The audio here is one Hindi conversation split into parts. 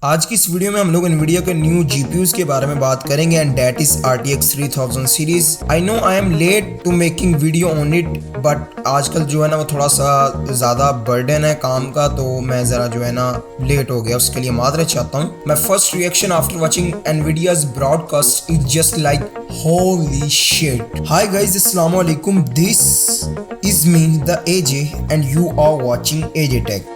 आज की इस वीडियो में हम लोग Nvidia के न्यू GPUs के बारे में बात करेंगे and that is RTX 3000 series. I know I am late to making video on it, but आजकल जो है ना वो थोड़ा सा ज़्यादा बर्डन है काम का, तो मैं ज़रा जो है ना लेट हो गया, उसके लिए माजरत चाहता हूँ। My first reaction after watching Nvidia's broadcast is just like holy shit. Hi guys, assalamu alaikum. This is me, the AJ, and you are watching AJ Tech.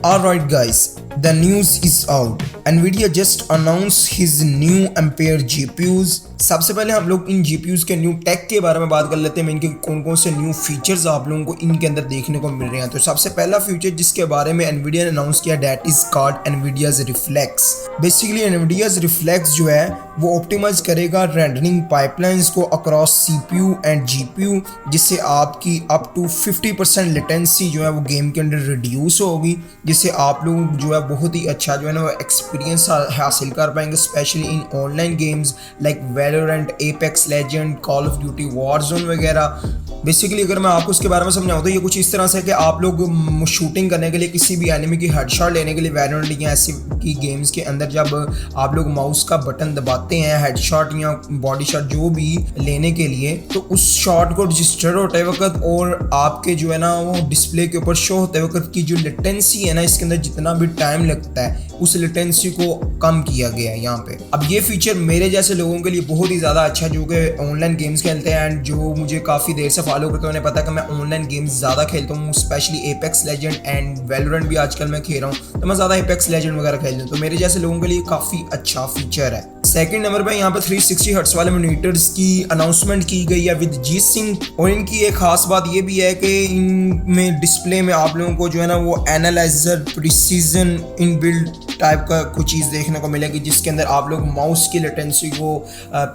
Alright guys, the news is out. Nvidia just announced his new Ampere GPUs. सबसे पहले हम लोग इन GPUs के न्यू टेक के बारे में बात कर लेते हैं, इनके कौन कौन से न्यू फीचर्स आप लोगों को इनके अंदर देखने को मिल रहे हैं। तो सबसे पहला फीचर जिसके बारे में Nvidia ने अनाउंस किया, that is called Nvidia's Reflex। Basically Nvidia's Reflex जो है वो ऑप्टिमाइज करेगा रेंडरिंग पाइपलाइंस को अक्रॉस CPU एंड GPU, जिससे आपकी अप टू 50% लेटेंसी जो है वो गेम के अंदर रिड्यूस होगी, जिससे आप लोग जो है बहुत ही अच्छा जो है ना वो एक्सपीरियंस हासिल कर पाएंगे, specially in online games like Valorant, apex legend, call of duty Warzone वगैरह। बेसिकली अगर मैं आपको इसके बारे में समझाऊँ तो ये कुछ इस तरह से कि आप लोग शूटिंग करने के लिए किसी भी एनिमी की हेडशॉट लेने के लिए वैलोरेंट या ऐसी की गेम्स के अंदर जब आप लोग माउस का बटन दबाते हैं हेडशॉट या बॉडी शॉट जो भी लेने के लिए, तो उस शॉट को रजिस्टर होते वक्त और आपके जो है ना वो डिस्प्ले के ऊपर शो होते वक्त की जो लेटेंसी है ना, इसके अंदर जितना भी टाइम लगता है उस लेटेंसी को कम किया गया है यहाँ पे। अब ये फीचर मेरे जैसे लोगों के लिए बहुत ही ज़्यादा अच्छा, जो कि ऑनलाइन गेम्स खेलते हैं एंड जो मुझे काफ़ी देर से फॉलो करते हैं, उन्हें पता है कि मैं ऑनलाइन गेम्स ज़्यादा खेलता हूँ, specially apex legend and Valorant भी आजकल मैं खेल रहा हूँ, तो मैं ज़्यादा एपेक्स लेजेंड वगैरह खेलता हूँ, तो मेरे जैसे लोगों के लिए काफ़ी अच्छा फीचर है। सेकंड नंबर पे यहाँ पे 360 हर्ट्ज वाले मॉनिटर्स की अनाउंसमेंट की गई है विद G-Sync, और इनकी एक खास बात ये भी है कि इनमें डिस्प्ले में आप लोगों को जो है ना वो analyser precision in build type का कुछ चीज़ देखने को मिलेगी, जिसके अंदर आप लोग माउस की लेटेंसी को,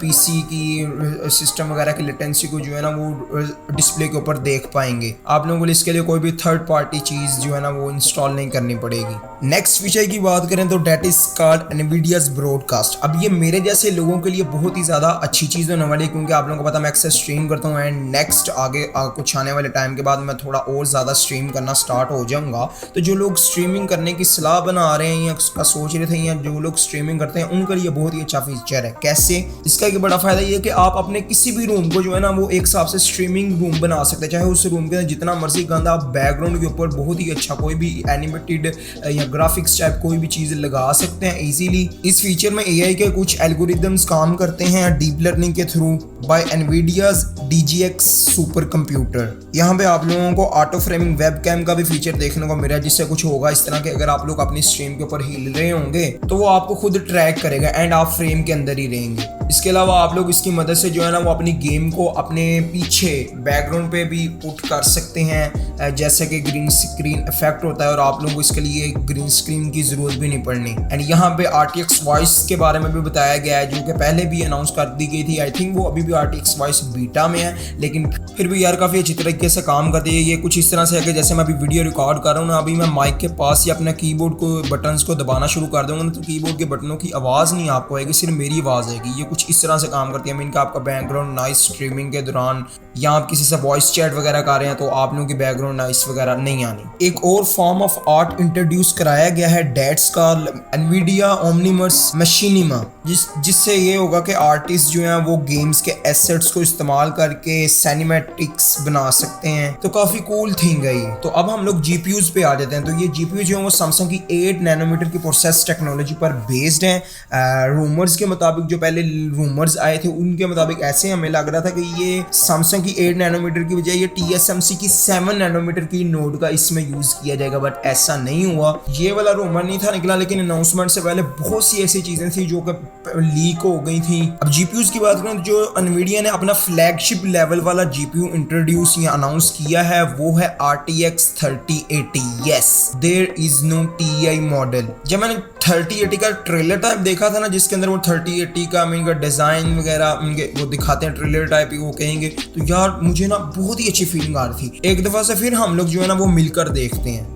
PC की सिस्टम वगैरह की लेटेंसी को जो है ना वो डिस्प्ले के ऊपर देख पाएंगे। आप लोगों को इसके लिए कोई भी थर्ड पार्टी चीज़ जो है ना वो इंस्टॉल नहीं करनी पड़ेगी। नेक्स्ट फीचर की बात करें तो date is called Nvidia's broadcast. अब ये मेरे जैसे लोगों के लिए बहुत ही ज़्यादा अच्छी चीज़ होने वाली है, क्योंकि आप लोगों को पता मैं अक्सर स्ट्रीम करता हूँ एंड नेक्स्ट आगे कुछ आने वाले टाइम के बाद मैं थोड़ा और ज़्यादा स्ट्रीम करना स्टार्ट हो जाऊँगा। तो जो लोग स्ट्रीमिंग करने की सलाह बना रहे हैं या उसका सोच रहे थे या जो लोग स्ट्रीमिंग करते हैं उनके लिए बहुत ही अच्छा फीचर है। कैसे? इसका एक बड़ा फायदा ये है कि आप अपने किसी भी रूम को जो है ना वो एक हिसाब से स्ट्रीमिंग रूम बना सकते हैं, चाहे उस रूम के अंदर जितना मर्जी गंदा आप बैकग्राउंड के ऊपर बहुत ही अच्छा कोई भी एनिमेटेड या ग्राफिक्स टाइप कोई भी चीज़ लगा सकते हैं इजीली। इस फीचर में AI के कुछ एल्गोरिदम्स काम करते हैं डीप लर्निंग के through by Nvidia's DGX supercomputer. यहाँ पे आप लोगों को ऑटो फ्रेमिंग वेबकैम का भी फीचर देखने को मिला है, जिससे कुछ होगा इस तरह के अगर आप लोग अपनी स्ट्रीम के ऊपर हिल रहे होंगे तो वो आपको खुद ट्रैक करेगा एंड आप फ्रेम के अंदर ही रहेंगे। इसके अलावा आप लोग इसकी मदद से जो है ना वो अपनी गेम को अपने पीछे बैकग्राउंड पे भी पुट कर सकते हैं, जैसे कि ग्रीन स्क्रीन इफेक्ट होता है और आप लोगों को इसके लिए ग्रीन स्क्रीन की जरूरत भी नहीं पड़नी। एंड यहाँ पे RTX वॉइस के बारे में भी बताया गया है, जो कि पहले भी अनाउंस कर दी गई थी। आई थिंक वो अभी भी RTX वॉइस बीटा में है, लेकिन फिर भी यार काफ़ी अच्छी तरीके से काम करती है। ये कुछ इस तरह से है कि जैसे मैं अभी वीडियो रिकॉर्ड कर रहा हूँ ना, अभी मैं माइक के पास ही अपने कीबोर्ड को बटन्स को दबाना शुरू कर दूंगा तो कीबोर्ड के बटनों की आवाज़ नहीं आपको आएगी, सिर्फ मेरी आवाज़ आएगी। ये कुछ इस तरह से काम करती है। मीन का आपका बैकग्राउंड नॉइस स्ट्रीमिंग के दौरान या आप किसी से वॉइस चैट वगैरह कर रहे हैं तो आप लोगों की बैकग्राउंड नॉइस वगैरह नहीं आनी। एक और फॉर्म ऑफ आर्ट इंट्रोड्यूस कराया गया है, डेट्स का Nvidia Omniverse Machinima, जिससे ये होगा कि आर्टिस्ट जो हैं वो गेम्स के एसेट्स को इस्तेमाल करके सिनेमैटिक्स बना सकते हैं। तो काफ़ी कूल थिंग है ये। तो अब हम लोग GPUs पे आ जाते हैं। तो ये GPU जो है वो सैमसंग की 8 नैनोमीटर की प्रोसेस टेक्नोलॉजी पर बेस्ड हैं। रूमर्स के मुताबिक, जो पहले रूमर्स आए थे उनके मुताबिक ऐसे हमें लग रहा था कि ये सैमसंग की 8 नैनोमीटर की बजाय ये TSMC की 7 नैनोमीटर की नोड का इसमें यूज़ किया जाएगा, बट ऐसा नहीं हुआ। ये वाला रूमर नहीं था निकला, लेकिन अनाउंसमेंट से पहले बहुत सी ऐसी चीज़ें थी जो कि लीक हो गई थी। अब GPUs की बात करें तो जो Nvidia ने अपना फ्लैगशिप लेवल वाला GPU इंट्रोड्यूस या अनाउंस किया है वो है RTX 3080। Yes, there is no TI model. जब मैंने 3080 का ट्रेलर टाइप देखा था ना, जिसके अंदर वो 3080 का इनका डिज़ाइन वगैरह वो दिखाते हैं ट्रेलर टाइप ही वो कहेंगे, तो यार मुझे ना बहुत ही अच्छी फीलिंग आ रही थी। एक दफ़ा से फिर हम लोग जो है ना वो मिलकर देखते हैं।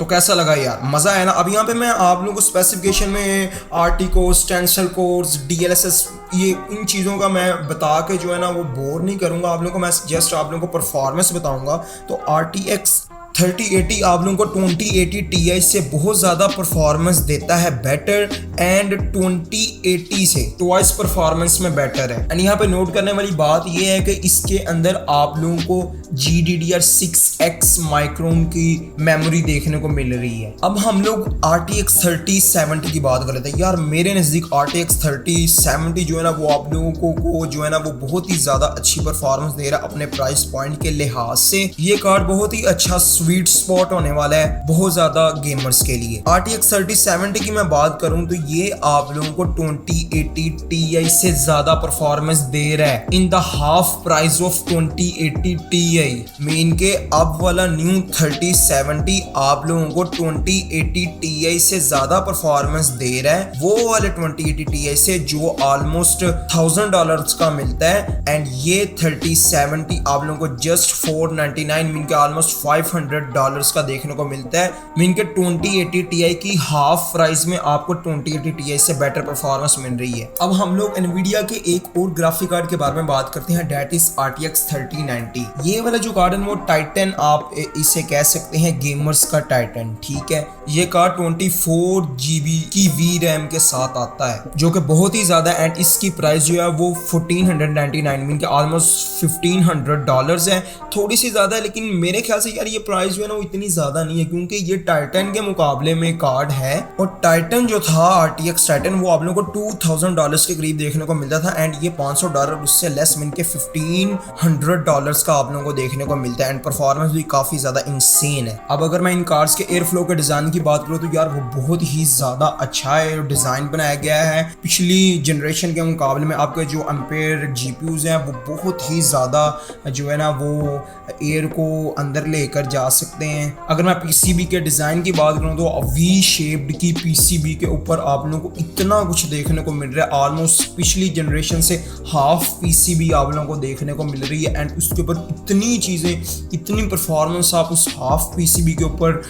तो कैसा लगा यार, मजा आया ना। अब यहाँ पे मैं आप लोगों को स्पेसिफिकेशन में RT course, tensile course, DLSS ये इन चीज़ों का मैं बता के जो है ना वो बोर नहीं करूँगा आप लोगों को। मैं जस्ट आप लोगों को परफॉर्मेंस बताऊँगा। तो RTX 3080 आप लोगों को 2080 Ti से बहुत ज़्यादा परफॉर्मेंस देता है बेटर, एंड 2080 से ट्वाइस परफॉर्मेंस में बेटर है। एंड यहाँ पे नोट करने वाली बात ये है कि इसके अंदर आप लोगों को GDDR6X माइक्रोन की मेमोरी देखने को मिल रही है। अब हम लोग RTX 3070 की बात कर लेते हैं। यार मेरे नज़दीक RTX 3070 जो है ना वो आप लोगों को जो है ना वो बहुत ही ज़्यादा अच्छी परफॉर्मेंस दे रहा है अपने प्राइस पॉइंट के लिहाज से। ये कार्ड बहुत ही अच्छा स्वीट स्पॉट होने वाला है बहुत ज्यादा गेमर्स के लिए। RTX 3070 की मैं बात करूं तो ये आप लोगों को 2080 Ti से ज्यादा परफॉर्मेंस दे रहा है in the half price of 2080 Ti। Mean के अब वाला न्यू 3070 आप लोगों को 2080 Ti से ज्यादा परफॉर्मेंस दे रहा है वो वाले 2080 Ti से जो ऑलमोस्ट $1000 का मिलता है। एंड ये 3070 आप लोगों को जस्ट 499 मीन के ऑलमोस्ट $500 का देखने को मिलता है। मीन के 2080 Ti की हाफ प्राइस में आपको 2080 Ti से बेटर परफॉर्मेंस मिल रही है। अब हम लोग एनवीडिया के एक और ग्राफिक कार्ड के बारे में बात करते हैं, डेट इज RTX 3090। ये वाला जो कार्ड है वो टाइटन, आप इसे कह सकते हैं गेमर्स का टाइटन, ठीक है। ये कार्ड 24 GB की VRAM के साथ आता है जो कि बहुत ही ज्यादा, एंड इसकी प्राइस जो है वो 1499 मीन के ऑलमोस्ट $1500 है। थोड़ी सी ज्यादा है लेकिन मेरे ख्याल से यार ये प्राइस जो है ना वो इतनी ज्यादा नहीं है क्योंकि ये टाइटन के मुकाबले में कार्ड है। और टाइटन जो था RTX टाइटन वो आप लोगों को $2000 के करीब देखने को मिलता था, एंड ये $500 उससे लेस मिल के $1500 का आप लोगों को देखने को मिलता है। एंड परफॉर्मेंस भी काफी ज्यादा इंसेन है। अब अगर मैं इन कार्ड्स के एयर फ्लो के डिजाइन की बात करूँ तो यार वो बहुत ही ज्यादा अच्छा है, डिजाइन बनाया गया है पिछली जनरेशन के मुकाबले में। आपके जो एम्पेयर GPUs हैं वो बहुत ही ज्यादा जो है ना वो एयर को अंदर लेकर जा सकते हैं। अगर मैं PCB के डिजाइन की बात करूं तो V शेप्ड की PCB के ऊपर आप लोगों को इतना कुछ देखने को मिल रहा है, ऑलमोस्ट पिछली जनरेशन से हाफ PCB आप लोगों को देखने को मिल रही है। एंड उसके ऊपर इतनी चीजें, इतनी परफॉर्मेंस आप उस हाफ PCB के ऊपर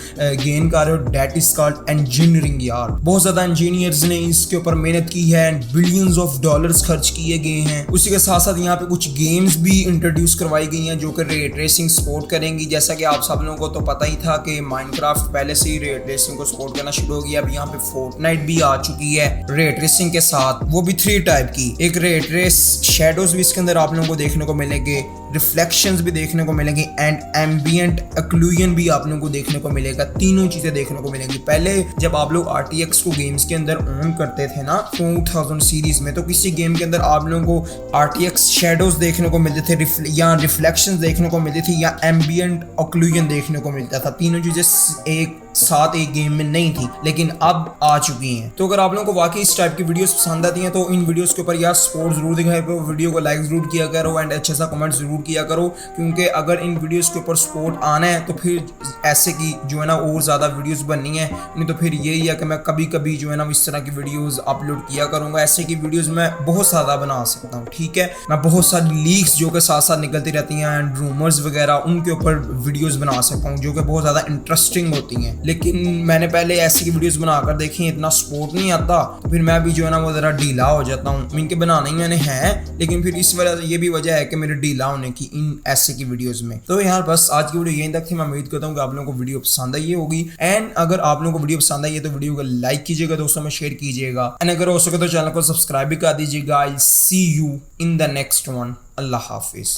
गेन कर रहे हो, डेट इज कॉल्ड इंजीनियरिंग। यार बहुत ज्यादा इंजीनियर्स ने इसके ऊपर मेहनत की है एंड बिलियंस ऑफ डॉलर्स खर्च किए गए हैं। उसी के साथ साथ यहाँ पे कुछ गेम्स भी इंट्रोड्यूस करवाई गई हैं जो कि रे ट्रेसिंग सपोर्ट करेंगी। जैसा कि आप सब लोगों को तो पता ही था कि माइनक्राफ्ट पहले से ही रे ट्रेसिंग को सपोर्ट करना शुरू हो गया। अब यहाँ पे फोर्टनाइट भी आ चुकी है रे ट्रेसिंग के साथ, वो भी 3 टाइप की। एक रे ट्रेस शैडोज भी इसके अंदर आप लोगों को देखने को मिलेंगे, रिफ्लेक्शंस भी देखने को मिलेंगे, एंड एम्बिएंट ऑक्लूजन भी आप लोगों को देखने को मिलेगा। तीनों चीजें देखने को मिलेंगी। पहले जब आप लोग RTX को गेम्स के अंदर ऑन करते थे ना 2000 सीरीज में, तो किसी गेम के अंदर आप लोगों को RTX शैडोज देखने को मिलते थे, या रिफ्लेक्शंस देखने को मिलती थी, या एम्बिएंट ऑक्लूजन देखने को मिलता था। तीनों चीजें एक साथ एक गेम में नहीं थी लेकिन अब आ चुकी हैं। तो अगर आप लोगों को वाकई इस टाइप की वीडियोस पसंद आती हैं तो इन वीडियोस के ऊपर यार सपोर्ट जरूर दिखाया करो, वीडियो को लाइक जरूर किया करो एंड अच्छा सा कमेंट जरूर किया करो, क्योंकि अगर इन वीडियोस के ऊपर सपोर्ट आना है तो फिर ऐसे की जो है ना और ज्यादा वीडियोस बननी है। नहीं तो फिर यही है कि मैं कभी कभी जो है ना इस तरह की वीडियोस अपलोड किया करूंगा। ऐसे की वीडियोस मैं बहुत ज्यादा बना सकता हूँ, ठीक है। मैं बहुत सारी लीक्स जो कि साथ साथ निकलती रहती हैं एंड रूमर्स वगैरह, उनके ऊपर वीडियोस बना सकता हूँ जो कि बहुत ज्यादा इंटरेस्टिंग होती हैं। लेकिन मैंने पहले ऐसी की वीडियोस बनाकर देखी, इतना सपोर्ट नहीं आता तो फिर मैं भी जो है ना वो जरा ढीला हो जाता हूँ। इनके बनाना ही मैंने है, लेकिन फिर इस वजह से ये भी वजह है कि मेरे ढीला होने की इन ऐसे की वीडियोस में। तो यार बस आज की वीडियो यहीं तक थी। मैं उम्मीद करता हूँ कि आप लोगों को वीडियो पसंद आई होगी, एंड अगर आप लोगों को वीडियो पसंद आई है तो वीडियो को लाइक कीजिएगा, दोस्तों में शेयर कीजिएगा, एंड अगर हो सके तो चैनल को सब्सक्राइब भी कर दीजिएगा। I see you in the next one. अल्लाह हाफिज।